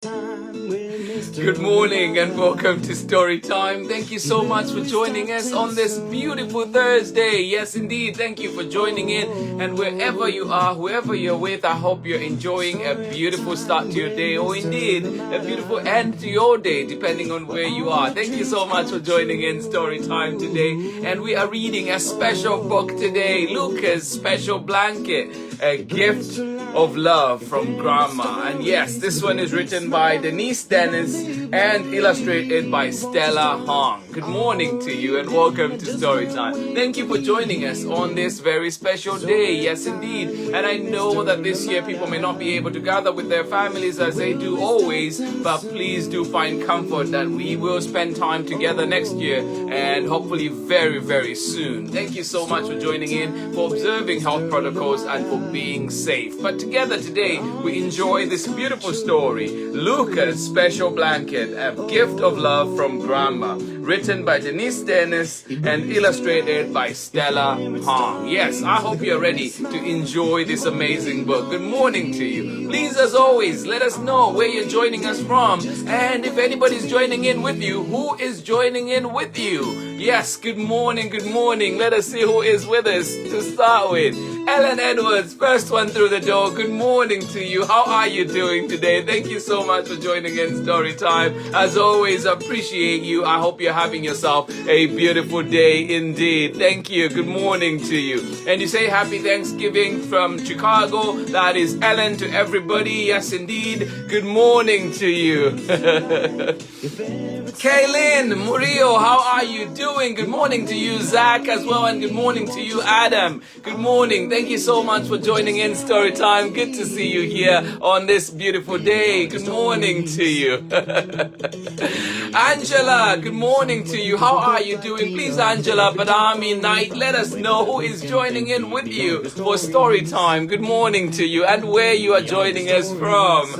Good morning and welcome to Story Time. Thank you so much for joining us on this beautiful Thursday. Yes, indeed. Thank you for joining in. And wherever you are, whoever you're with, I hope you're enjoying a beautiful start to your day, or indeed a beautiful end to your day, depending on where you are. Thank you so much for joining in Story Time today. And we are reading a special book today, LUCA'S Special Blanket, a gift of love from Grandma. And yes, this one is written by Deniese and illustrated by Stella. Good morning to you and welcome to Storytime. Thank you for joining us on this very special day. Yes, indeed. And I know that this year people may not be able to gather with their families as they do always, but please do find comfort that we will spend time together next year and hopefully very, very soon. Thank you so much for joining in, for observing health protocols and for being safe. But together today, we enjoy this beautiful story, LUCA'S Special Blanket, a gift of love from Grandma, written by Deniese and illustrated by Stella. Yes, I hope you're ready to enjoy this amazing book. Good morning to you. Please, as always, let us know where you're joining us from, and if anybody's joining in with you, who is joining in with you? Yes, good morning, good morning. Let us see who is with us to start with. Ellen Edwards, first one through the door. Good morning to you. How are you doing today? Thank you so much for joining in Story Time. As always, appreciate you. I hope you're having yourself a beautiful day indeed. Thank you. Good morning to you. And you say happy Thanksgiving from Chicago. That is Ellen to everybody. Yes, indeed. Good morning to you. Kaylin Murillo, how are you doing? Good morning to you, Zach, as well, and good morning to you, Adam. Good morning. Thank you so much for joining in Story Time. Good to see you here on this beautiful day. Good morning to you. Angela, good morning to you. How are you doing? Please, Angela, Badami Knight, let us know who is joining in with you for Story Time. Good morning to you and where you are joining us from.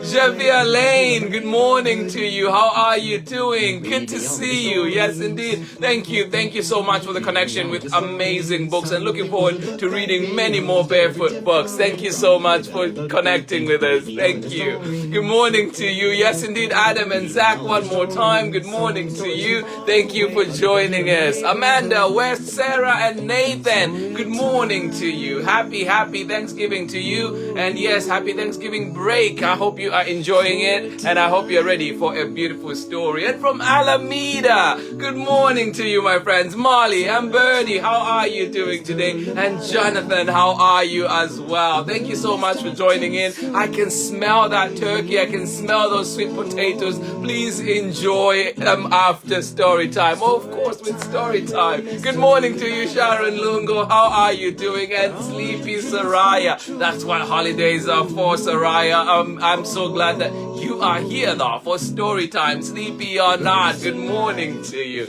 Javier Lane, good morning to you. How are you doing? Good to see you. Yes, indeed. Thank you. Thank you so much for the connection with amazing books and looking forward to reading many more barefoot books. Thank you so much for connecting with us. Thank you. Good morning to you. Yes, indeed, Adam and Zach, one more time. Good morning to you. Thank you for joining us. Amanda, West, Sarah, and Nathan, good morning to you. Happy Thanksgiving to you. And yes, happy Thanksgiving break. I hope you are enjoying it and I hope you're ready for a beautiful story. And from Alameda, good morning to you, my friends. Molly and Bernie, how are you doing today? And Jonathan, how are you as well? Thank you so much for joining in. I can smell that turkey. I can smell those sweet potatoes. Please enjoy them after story time. Oh, of course, with story time. Good morning to you, Sharon Lungo. How are you doing? And Sleepy Soraya. That's what holidays are for, Soraya. I'm so glad that you are here though for story time. Sleepy or not, good morning to you.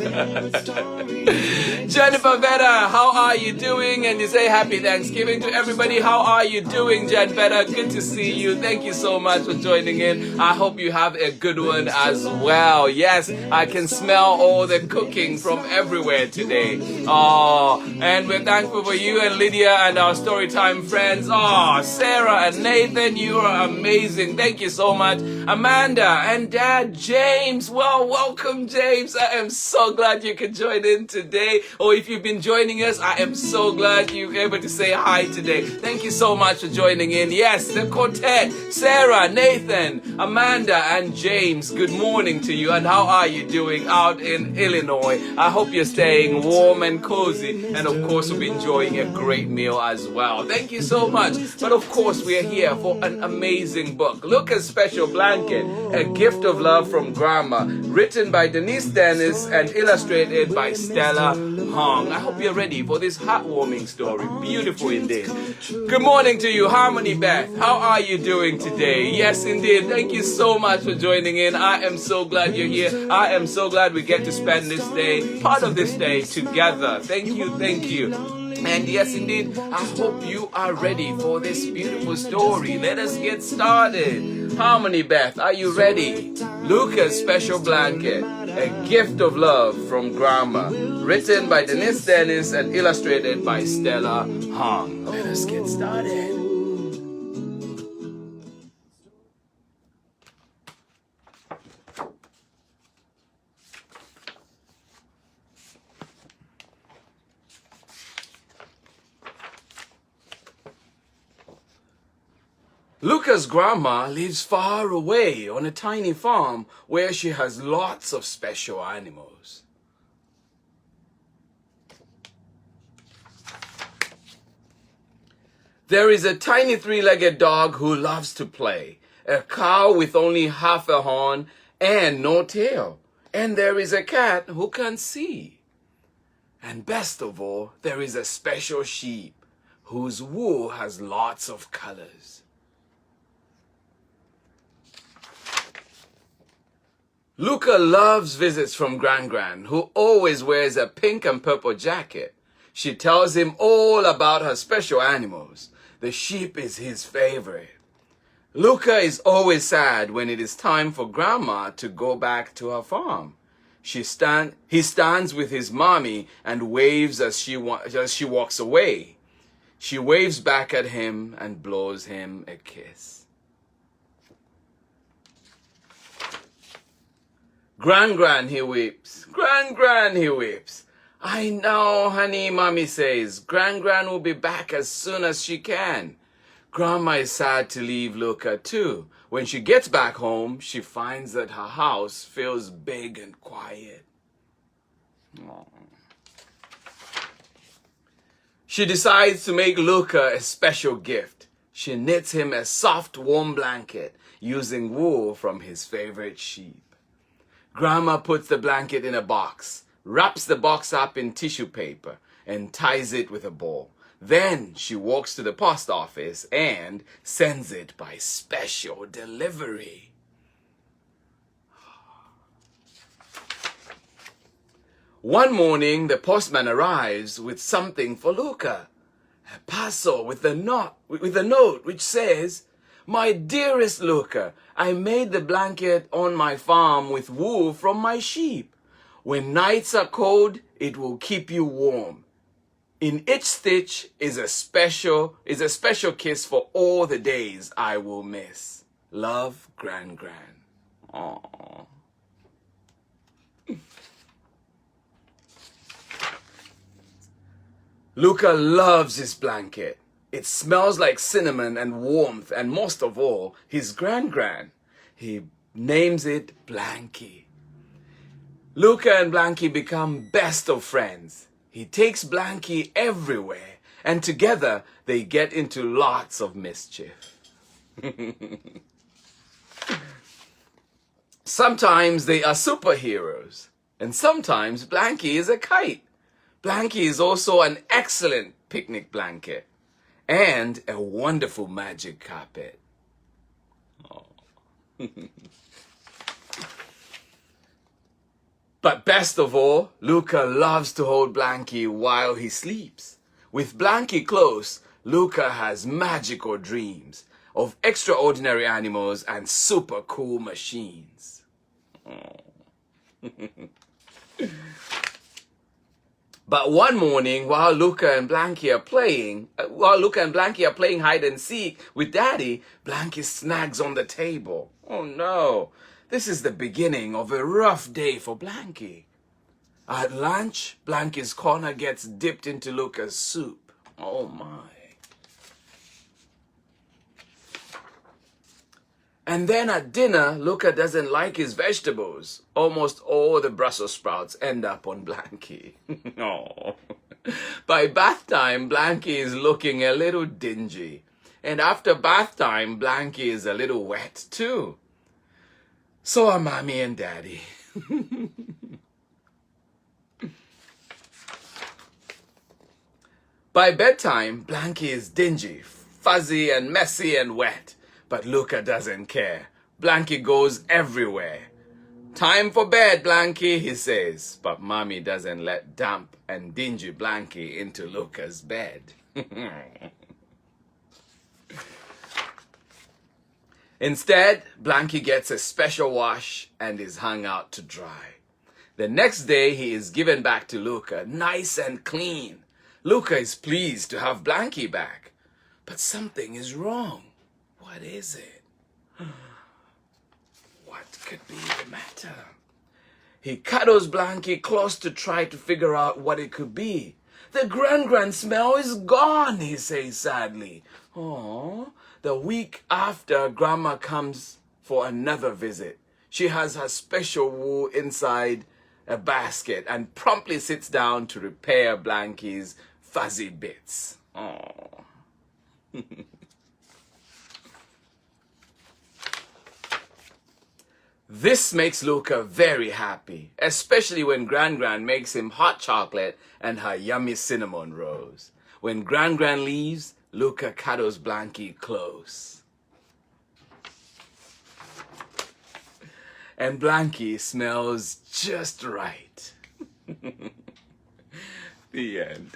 Jennifer Vera, how are you doing? And you say happy Thanksgiving to everybody. How are you doing, Jen Vera? Good to see you. Thank you so much for joining in. I hope you have a good one as well. Yes, I can smell all the cooking from everywhere today. Oh, and we're thankful for you and Lydia and our Storytime friends. Oh, Sarah and Nathan, you are amazing. Thank you so much. Amanda and Dad James. Well, welcome, James. I am so glad you could join in today. Or if you've been joining us, I am so glad you're able to say hi today. Thank you so much for joining in. Yes, the quartet, Sarah, Nathan, Amanda, and James. Good morning to you. And how are you doing out in Illinois? I hope you're staying warm and cozy. And of course, we'll be enjoying a great meal as well. Thank you so much. But of course, we are here for an amazing book. LUCA'S Special Blanket, a gift of love from Grandma, written by Deniese and illustrated by Stella. I hope you're ready for this heartwarming story. Beautiful indeed. Good morning to you, Harmony Beth. How are you doing today? Yes, indeed. Thank you so much for joining in. I am so glad you're here. I am so glad we get to spend this day, part of this day, together. Thank you, thank you. And yes, indeed, I hope you are ready for this beautiful story. Let us get started. Harmony Beth, are you ready? LUCA'S Special Blanket, a gift of love from Grandma, written by Deniese and illustrated by Stella. Let us get started. Luca's grandma lives far away on a tiny farm where she has lots of special animals. There is a tiny three-legged dog who loves to play, a cow with only half a horn and no tail, and there is a cat who can see. And best of all, there is a special sheep whose wool has lots of colors. Luca loves visits from Gran Gran, who always wears a pink and purple jacket. She tells him all about her special animals. The sheep is his favorite. Luca is always sad when it is time for Grandma to go back to her farm. He stands with his mommy and waves as she walks away. She waves back at him and blows him a kiss. Gran Gran, he weeps. Gran Gran, he weeps. I know, honey, Mommy says. Gran Gran will be back as soon as she can. Grandma is sad to leave Luca too. When she gets back home, she finds that her house feels big and quiet. Aww. She decides to make Luca a special gift. She knits him a soft, warm blanket using wool from his favorite sheep. Grandma puts the blanket in a box, wraps the box up in tissue paper, and ties it with a bow. Then she walks to the post office and sends it by special delivery. One morning, the postman arrives with something for Luca. A parcel with a note which says, "My dearest Luca, I made the blanket on my farm with wool from my sheep. When nights are cold, it will keep you warm. In each stitch is a special kiss for all the days I will miss. Love, Gran Gran." Aww. Luca loves his blanket. It smells like cinnamon and warmth, and most of all, his Gran Gran. He names it Blankie. Luca and Blankie become best of friends. He takes Blankie everywhere, and together they get into lots of mischief. Sometimes they are superheroes, and sometimes Blankie is a kite. Blankie is also an excellent picnic blanket and a wonderful magic carpet. Oh. But best of all, Luca loves to hold Blankie while he sleeps. With Blankie close, Luca has magical dreams of extraordinary animals and super cool machines. Oh. But one morning, while Luca and Blankie are playing hide and seek with Daddy, Blankie snags on the table. Oh no, this is the beginning of a rough day for Blankie. At lunch, Blankie's corner gets dipped into Luca's soup. Oh my. And then at dinner, Luca doesn't like his vegetables. Almost all the Brussels sprouts end up on Blankie. Oh. By bath time, Blankie is looking a little dingy. And after bath time, Blankie is a little wet too. So are Mommy and Daddy. By bedtime, Blankie is dingy, fuzzy and messy and wet. But Luca doesn't care. Blankie goes everywhere. "Time for bed, Blankie," he says. But Mommy doesn't let damp and dingy Blankie into Luca's bed. Instead, Blankie gets a special wash and is hung out to dry. The next day, he is given back to Luca, nice and clean. Luca is pleased to have Blankie back. But something is wrong. What is it? What could be the matter? He cuddles Blankie close to try to figure out what it could be. "The Gran Gran smell is gone," he says sadly. Oh, the week after Grandma comes for another visit, she has her special wool inside a basket and promptly sits down to repair Blankie's fuzzy bits. Oh. This makes Luca very happy, especially when Gran Gran makes him hot chocolate and her yummy cinnamon rolls. When Gran Gran leaves, Luca cuddles Blankie close. And Blankie smells just right. The end.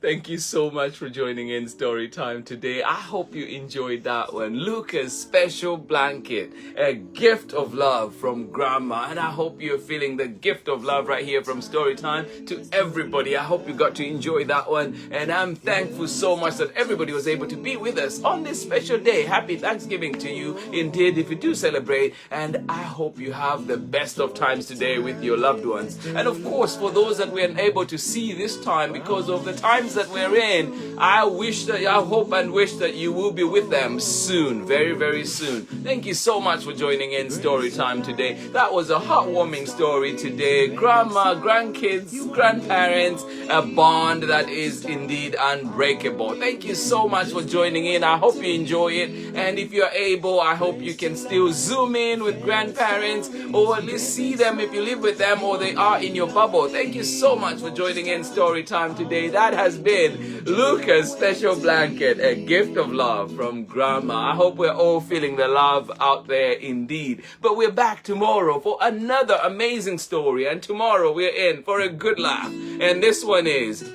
Thank you so much for joining in Story Time today. I hope you enjoyed that one. Luca's special blanket, a gift of love from Grandma. And I hope you're feeling the gift of love right here from Story Time to everybody. I hope you got to enjoy that one. And I'm thankful so much that everybody was able to be with us on this special day. Happy Thanksgiving to you, indeed, if you do celebrate. And I hope you have the best of times today with your loved ones. And of course, for those that weren't able to see this time because of the times that we're in, I hope and wish that you will be with them soon, very, very soon. Thank you so much for joining in Story Time today. That was a heartwarming story today. Grandma, grandkids, grandparents, a bond that is indeed unbreakable. Thank you so much for joining in. I hope you enjoy it. And if you're able, I hope you can still zoom in with grandparents or at least see them if you live with them or they are in your bubble. Thank you so much for joining in Story Time today. That has been Luca's special blanket, a gift of love from Grandma. I hope we're all feeling the love out there indeed. But we're back tomorrow for another amazing story. And tomorrow we're in for a good laugh. And this one is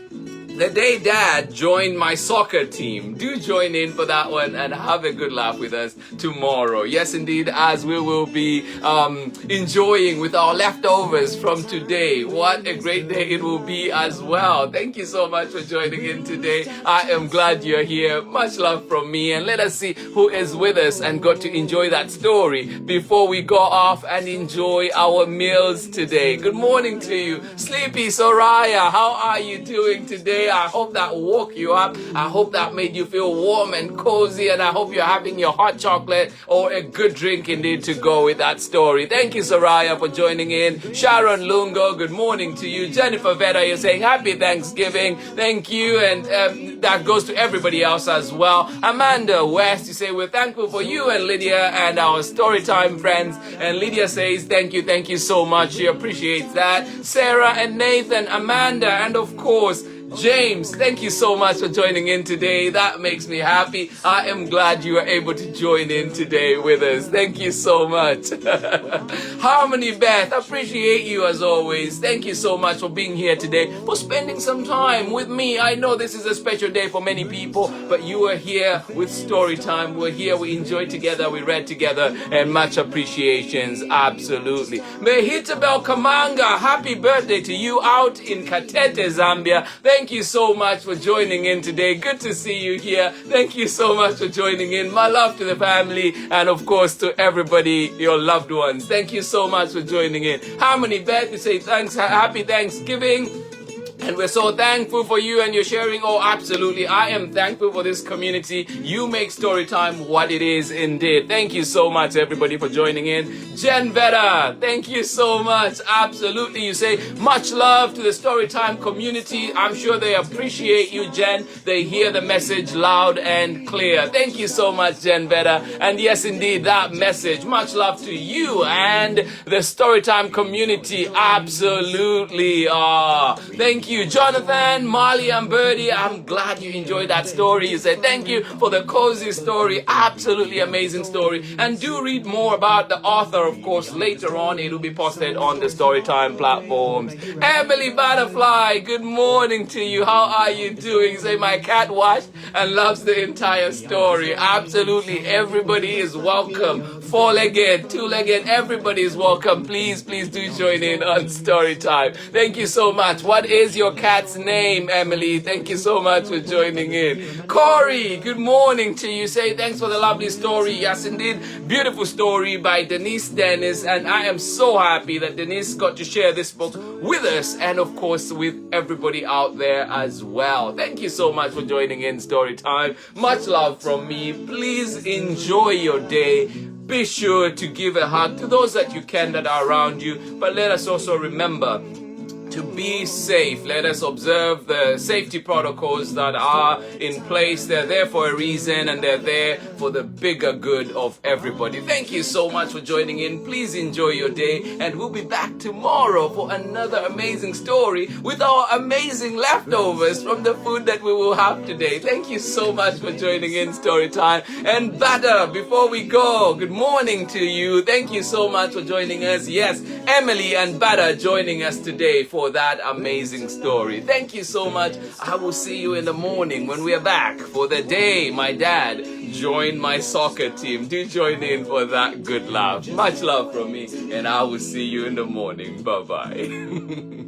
the day Dad joined my soccer team. Do join in for that one and have a good laugh with us tomorrow. Yes, indeed, as we will be enjoying with our leftovers from today. What a great day it will be as well. Thank you so much for joining in today. I am glad you're here. Much love from me. And let us see who is with us and got to enjoy that story before we go off and enjoy our meals today. Good morning to you. Sleepy Soraya, how are you doing today? I hope that woke you up. I hope that made you feel warm and cozy, and I hope you're having your hot chocolate or a good drink indeed to go with that story. Thank you, Soraya, for joining in. Sharon Lungo, good morning to you. Jennifer Veda, you're saying happy Thanksgiving. Thank you, and that goes to everybody else as well. Amanda West, you say we're thankful for you and Lydia and our Storytime friends. And Lydia says thank you so much. She appreciates that. Sarah and Nathan, Amanda, and of course, James, thank you so much for joining in today. That makes me happy. I am glad you were able to join in today with us. Thank you so much. Harmony Beth, appreciate you as always. Thank you so much for being here today, for spending some time with me. I know this is a special day for many people, but you are here with Story Time. We're here, we enjoyed together, we read together, and much appreciations, absolutely. Mehitabel Kamanga, happy birthday to you out in Katete, Zambia. Thank you so much for joining in today. Good to see you here. Thank you so much for joining in. My love to the family and of course to everybody, your loved ones. Thank you so much for joining in. Harmony Beth, you say thanks, happy Thanksgiving. And we're so thankful for you and your sharing. Oh, absolutely. I am thankful for this community. You make Storytime what it is indeed. Thank you so much, everybody, for joining in. Jen Vera, thank you so much. Absolutely. You say much love to the Storytime community. I'm sure they appreciate you, Jen. They hear the message loud and clear. Thank you so much, Jen Vera. And yes, indeed, that message. Much love to you and the Storytime community. Absolutely. Thank you, Jonathan, Molly, and Birdie. I'm glad you enjoyed that story. You said thank you for the cozy story. Absolutely amazing story. And do read more about the author, of course, later on. It will be posted on the Storytime platforms. Emily Butterfly, good morning to you. How are you doing? You say my cat watched and loves the entire story. Absolutely. Everybody is welcome. Four-legged, two-legged, everybody is welcome. Please do join in on Storytime. Thank you so much. What is your cat's name, Emily? Thank you so much for joining in. Corey, good morning to you. Say thanks for the lovely story. Yes, indeed. Beautiful story by Deniese. And I am so happy that Deniese got to share this book with us and, of course, with everybody out there as well. Thank you so much for joining in Story Time. Much love from me. Please enjoy your day. Be sure to give a hug to those that you can that are around you. But let us also remember to be safe. Let us observe the safety protocols that are in place. They're there for a reason, and they're there for the bigger good of everybody. Thank you so much for joining in. Please enjoy your day, and we'll be back tomorrow for another amazing story with our amazing leftovers from the food that we will have today. Thank you so much for joining in Story Time. And Bada, before we go, good morning to you. Thank you so much for joining us. Yes, Emily and Bada joining us today for that amazing story. Thank you so much. I will see you in the morning when we are back for the day my dad joined my soccer team. Do join in for that good laugh. Much love from me, and I will see you in the morning. Bye-bye.